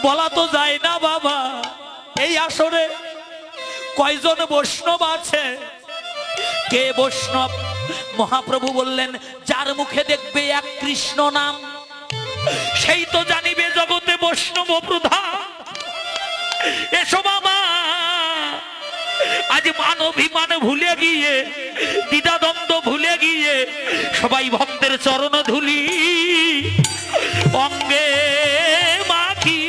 বলা তো যায় না বাবা। এই আসরে কয়জন বৈষ্ণব আছে? কে বৈষ্ণব? মহাপ্রভু বললেন, যার মুখে দেখবে এক কৃষ্ণ নাম, সেই তো জানিবে জগতে বৈষ্ণব প্রধান। এসো বাবা, আজ মান অভিমান ভুলে গিয়ে, দ্বিধাদ্বন্দ্ব ভুলে গিয়ে সবাই ভক্তের চরণ ধুলি অঙ্গে মাখি।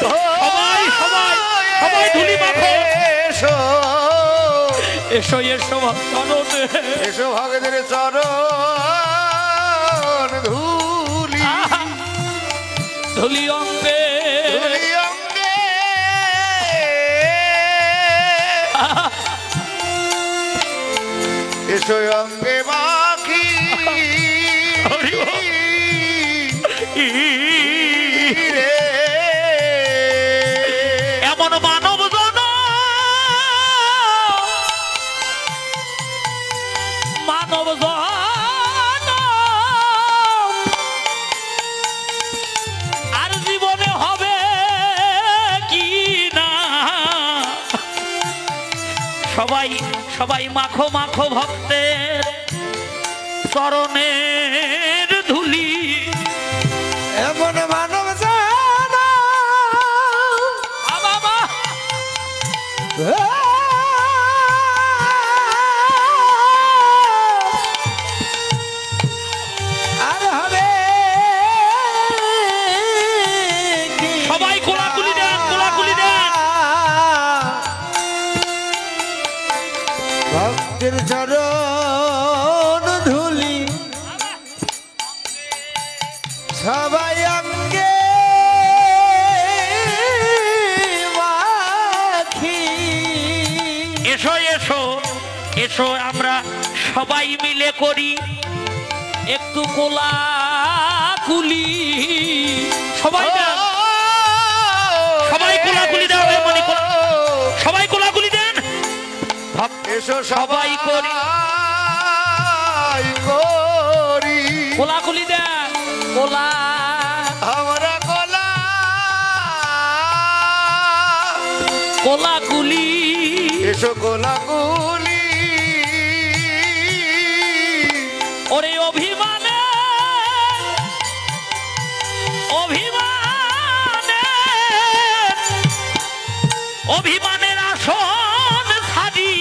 সবাই সবাই সবাই ধুলি মাখো। এসো এসো চরণে, এসো ভগতের চরণ ধুলি ধুলি অঙ্গে, ধুলি অঙ্গে। এসো অঙ্গে মাখি রে। এমন মানব জন, মানব জন আর জীবনে হবে কি না। সবাই সবাই মাখো মাখো ভক্তের চরণের ধুলি। এমন মানব জানা বাবা আর হবে সবাই কোলাকুলি দেন, কোলাকুলি দেন। ভক্তের চরণ ধুলি সবাই অঙ্গে মাখি। এসো এসো এসো, আমরা সবাই মিলে করি একটু কোলাকুলি। সবাই দেন, সবাই কোলাকুলি দেন, সবাই কোলাকুলি দেন। এসো সবাই করি, করি কোলাকুলি দেন। কোলা আমরা কোলা কোলাকুলি। এসো কোলাকুলি। ওরে অভিমানে অভিমানে অভিমানের আসন ছাড়ি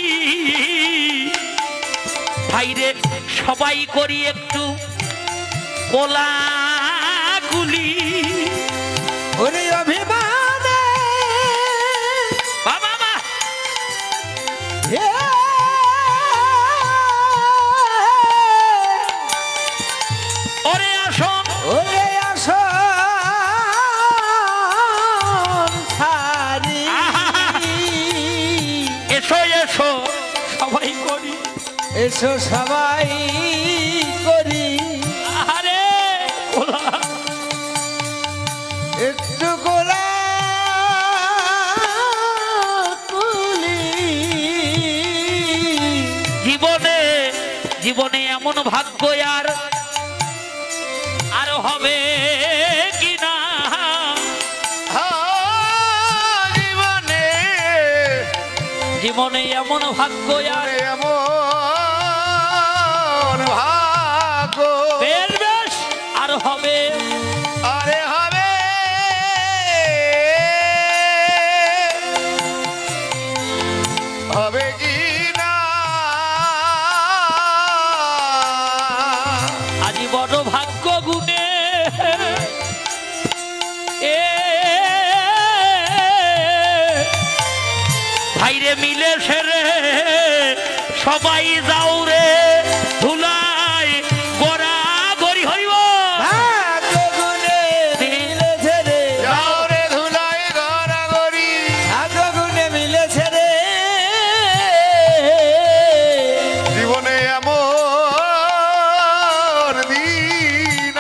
ভাইরে সবাই করি একটু কোলাকুলি। ওরে অভিমানে বাবা মা ওরে আসন, ওরে আসন ছাড়ি। এসো এসো সবাই করি, এসো সবাই করি আরে কোলা একটু কোলা কুলি। জীবনে জীবনে এমন ভাগ্য আর আর হবে কি না। জীবনে জীবনে এমন ভাগ্য আর এমন ভাগ্য বেশ বেশ আর হবে। আরে হবে হবে কি না। আজি বড় ভাগ্য গুণে এ ভাইরে মিলে সেরে সবাই যাও রে ধুলাই গড়া গড়ি হইব। ভাগ্য গুণে মিলেছে রে, যাও রে ধুলাই গড়াগড়ি। ভাগ্য গুণে মিলেছে রে। জীবনে এমন দিন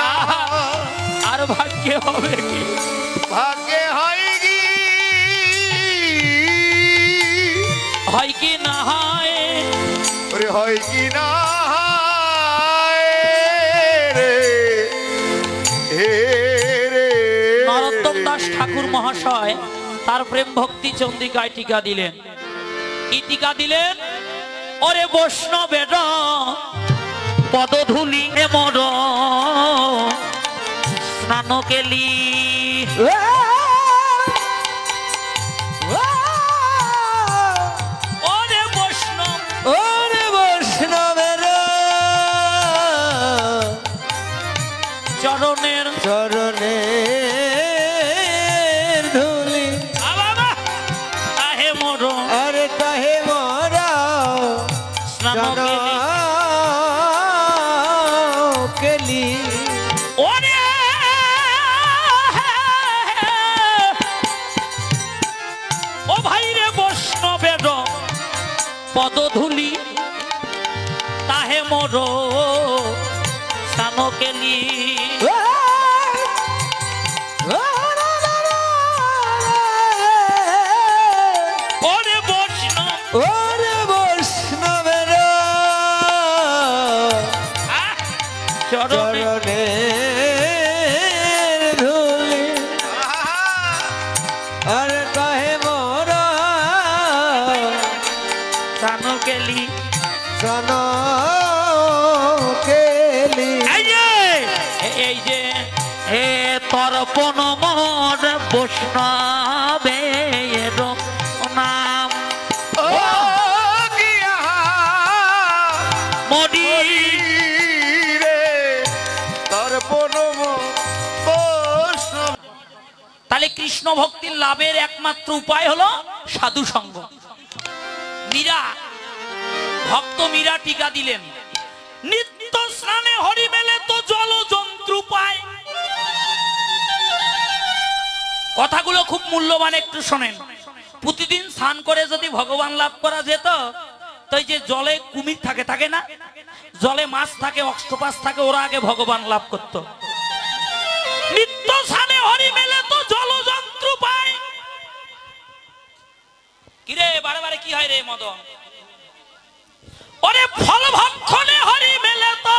আর ভাগ্যে হবে কি, ভাগ্যে হয় কি, হয় কি না হয়। ওরে হয় কি না হয় রে। হে রে নরোত্তম দাস মহাশয় তার প্রেম ভক্তি চন্দ্রিকায় টিকা দিলেন। কি টিকা দিলেন? ওরে বৈষ্ণবের পদধূলি মর স্নান কেলি। ওরে বৈষ্ণব, ওরে বৈষ্ণবের চরণের চরণের ধুলি তাহে মোর আরে তাহে মোরা স্নান কেলি। কেলি। ওরে ও ভাই রে বৈষ্ণবের পদধূলি তাহে মোর স্নান কেলি। ওরে বৈষ্ণব, ওরে বৈষ্ণবের চরণে চরণের ধুলি আরে তাহে মোরা স্নান কেলি। স্নান কেলি। এই যে হে তর্পণ মোর বৈষ্ণবের নাম মরি রে তর্পণ বৈষ্ণব। তাহলে কৃষ্ণ ভক্তির লাভের একমাত্র উপায় হলো সাধু সঙ্গ। মীরা, ভক্ত মীরা টিকা দিলেন, নিত্য স্নানে হরি মেলে তো জল জন্তু পায়। কথাগুলো খুব মূল্যবান, একটু শোনেন। প্রতিদিন স্নান করে যদি ভগবান লাভ করা যেত, তো এই যে জলে কুমির থাকে, থাকে না, জলে মাছ থাকে, অক্টোপাস থাকে, ওরা আগে ভগবান লাভ করত। নিত্য স্নানে হরি মেলে তো জল জন্তু পায়। কিরে বারে বারে কি হয় রে মদন? ওরে ফল ভক্ষণে হরি মেলে তো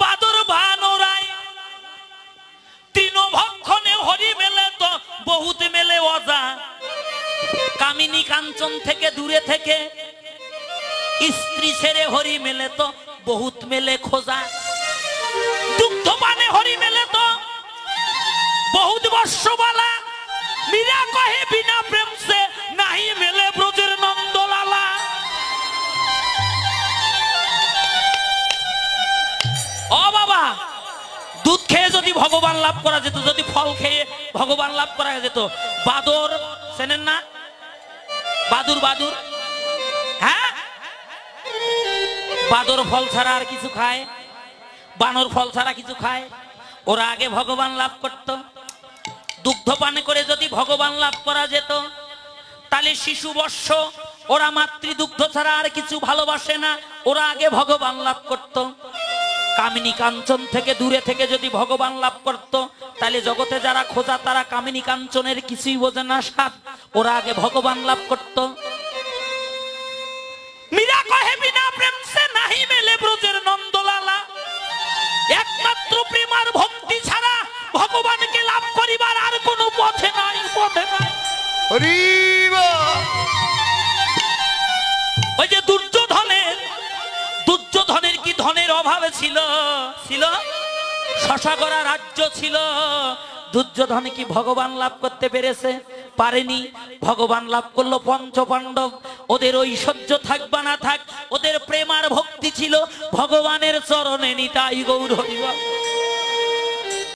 বাদুর ভানোরাই। তৃণ ভক্ষণে হরি মেলে তো বহুত মেলে অজা। কামিনী কাঞ্চন থেকে দূরে থেকে স্ত্রী ছেড়ে হরি মেলে তো বহুত মেলে খোঁজা। দুগ্ধ পানে হরি মেলে তো বহুত বর্ষবালা। মীরা কহে বিনা প্রেম সে নাহি মেলে ব্রজের নন্দলালা। ও বাবা, দুধ খেয়ে যদি ভগবান লাভ করা যেত, যদি ফল খেয়ে ভগবান লাভ করা যেত, বাদর চেনেন না? বাদুর, বাদুর, হ্যাঁ, বাদর ফল ছাড়া আর কিছু খায়? বানর ফল ছাড়া কিছু খায়? ওরা আগে ভগবান লাভ করত। দুগ্ধ পান করে যদি ভগবান লাভ করা যেত, তাহলে শিশু বর্ষ ওরা মাতৃদুগ্ধ ছাড়া আর কিছু ভালোবাসে না, ওরা আগে ভগবান লাভ করত। কামিনী কাঞ্চন থেকে দূরে থেকে যদি ভগবান লাভ করত, তাহলে জগতে যারা খোঁজা তারা কামিনী কাঞ্চনের কিছুই বোঝে না স্বাদ, ওরা আগে ভগবান লাভ করত। মীরা কহে বিনা প্রেম সে নাহি মেলে ব্রজের নন্দলালা। একমাত্র প্রেম আর ভক্তি ছাড়া ভগবানকে লাভ করিবার আর কোনো পথে নাই, পথে নাই। ওই যে দুর্যোধনের কি ধনের অভাবে ছিল? ছিল, শশাগরা রাজ্য ছিল। দুর্যোধন কি ভগবান লাভ করতে পেরেছে? পারেনি। ভগবান লাভ করলো পঞ্চ পাণ্ডব। ওদের ঐশ্বর্য থাক বা না থাক, ওদের প্রেম আর ভক্তি ছিল ভগবানের চরণে। নিতাই গৌর হরি বল।